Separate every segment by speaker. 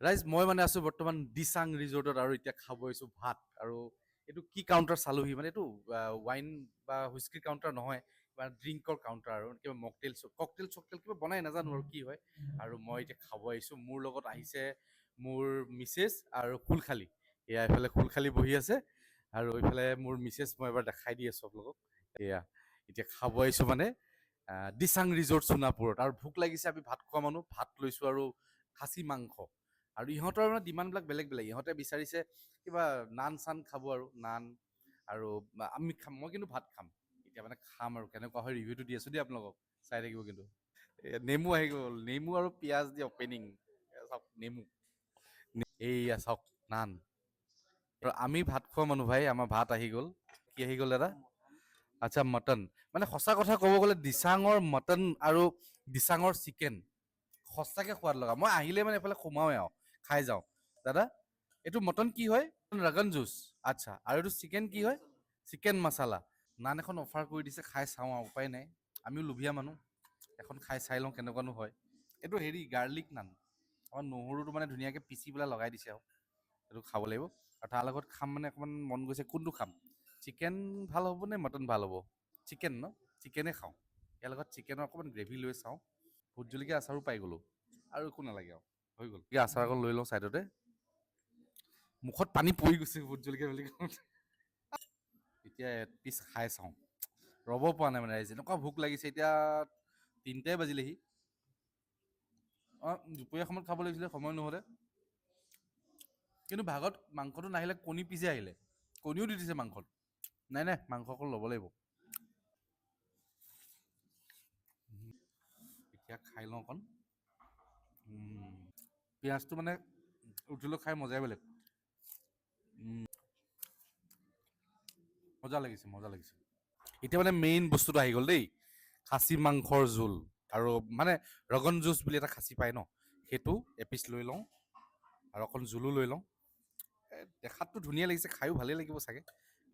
Speaker 1: ৰাইজ মই মানে আছো বৰ্তমান দিচাং ৰিজৰ্টত আৰু এতিয়া খাব আহিছো ভাত আৰু এইটো কি কাউণ্টাৰ চালোহি মানে এইটো ৱাইন বা হুইস্কিৰ কাউণ্টাৰ নহয় বা ড্ৰিংকৰ কাউণ্টাৰ আৰু কিবা মকটেল ককটেল চকটেল কিবা বনাই নাজানো আৰু কি হয় আৰু মই এতিয়া খাব আহিছো মোৰ লগত আহিছে মোৰ মিছেছ আৰু খুলখালী এয়া এইফালে খুলখালী বহি আছে আৰু এইফালে মোৰ মিছেছ মই এবাৰ দেখাই দি আছো আপোনালোকক এয়া এতিয়া খাব আহিছো মানে দিচাং ৰিজৰ্ট সোণাপুৰত আৰু ভোক লাগিছে আমি ভাত খোৱা মানুহ ভাত লৈছো আৰু খাচী মাংস আৰু ইহঁতৰ মানে ডিমাণ্ডবিলাক বেলেগ বেলেগ ইহঁতে বিচাৰিছে কিবা নান চান খাব আৰু নান আৰু আমি খাম মই কিন্তু ভাত খাম এতিয়া মানে খাম আৰু কেনেকুৱা হয় ৰিভিউটো দি আছো দেই আপোনালোকক চাই থাকিব কিন্তু নেমু আহি গ'ল নেমু আৰু পিঁয়াজ দি অপেনিং চাওক নেমু এইয়া চাওক নান আৰু আমি ভাত খোৱা মানুহ ভাই আমাৰ ভাত আহি গ'ল কি আহি গ'ল দাদা আচ্ছা মটন মানে সঁচা কথা ক'ব গ'লে দিচাঙৰ মটন আৰু দিচাঙৰ চিকেন সঁচাকে সোৱাদ লগা মই আহিলে মানে এইফালে সোমাওৱে আৰু খাই যাওঁ দাদা এইটো মটন কি হয় ৰগন জুচ আচ্ছা আৰু এইটো চিকেন কি হয় চিকেন মচালা নান এখন অফাৰ কৰি দিছে খাই চাওঁ আৰু উপায় নাই আমিও লোভীয়া মানুহ এখন খাই চাই লওঁ কেনেকুৱানো হয় এইটো হেৰি গাৰ্লিক নান আমাৰ নহৰুটো মানে ধুনীয়াকৈ পিচি পেলাই লগাই দিছে আৰু সেইটো খাব লাগিব আৰু তাৰ লগত খাম মানে অকণমান মন গৈছে কোনটো খাম চিকেন ভাল হ'ব নে মটন ভাল হ'ব চিকেন ন চিকেনে খাওঁ ইয়াৰ লগত চিকেনৰ অকণমান গ্ৰেভি লৈ চাওঁ ভোট জলকীয়া আচাৰো পাই গ'লোঁ আৰু একো নালাগে আৰু হৈ গ'ল কি আচাৰ অকণ লৈ লওঁ ছাইডতে মুখত পানী পৰি গৈছে ভোট জলকীয়া বুলি কওঁতে এতিয়া এপিচ খাই চাওঁ ৰ'ব পৰা নাই মানে ৰাইজ এনেকুৱা ভোক লাগিছে এতিয়া 3টাই বাজিলেহি অঁ দুপৰীয়া সময়ত খাব লাগিছিলে সময় নহ'লে কিন্তু ভাগত মাংসটো নাহিলে কণী পিচে আহিলে কণীও দি দিছে মাংসত নাই নাই মাংস অকল ল'ব লাগিব এতিয়া খাই লওঁ অকণ পিঁয়াজটো মানে উঠিলেও খাই মজাই বেলেগ মজা লাগিছে মজা লাগিছে এতিয়া মানে মেইন বস্তুটো আহি গ'ল দেই খাচী মাংসৰ জোল আৰু মানে ৰগন জুচ বুলি এটা খাচী পায় ন সেইটো এপিচ লৈ লওঁ আৰু অকণ জোলো লৈ লওঁ দেখাততো ধুনীয়া লাগিছে খায়ো ভালেই লাগিব চাগে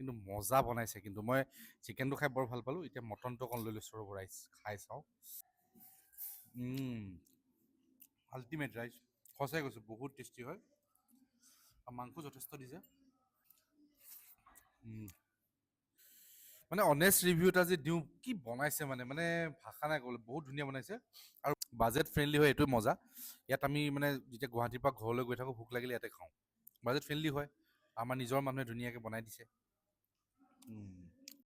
Speaker 1: কিন্তু মজা বনাইছে কিন্তু মই চিকেনটো খাই বৰ ভাল পালোঁ এতিয়া মটনটো অকণ লৈ লৈছোঁ ৰ'ব ৰাইচ খাই চাওঁ আল্টিমেট ৰাইচ সঁচাই কৈছোঁ বহুত টেষ্টি হয় আৰু মাংস যথেষ্ট দিছে মানে অনেষ্ট ৰিভিউ এটা যে দিওঁ কি বনাইছে মানে মানে ভাষা নাই ক'বলৈ বহুত ধুনীয়া বনাইছে আৰু বাজেট ফ্ৰেণ্ডলি হয় এইটোৱে মজা ইয়াত আমি মানে যেতিয়া গুৱাহাটীৰ পৰা ঘৰলৈ গৈ থাকোঁ ভোক লাগিলে ইয়াতে খাওঁ বাজেট ফ্ৰেণ্ডলি হয় আমাৰ নিজৰ মানুহে ধুনীয়াকৈ বনাই দিছে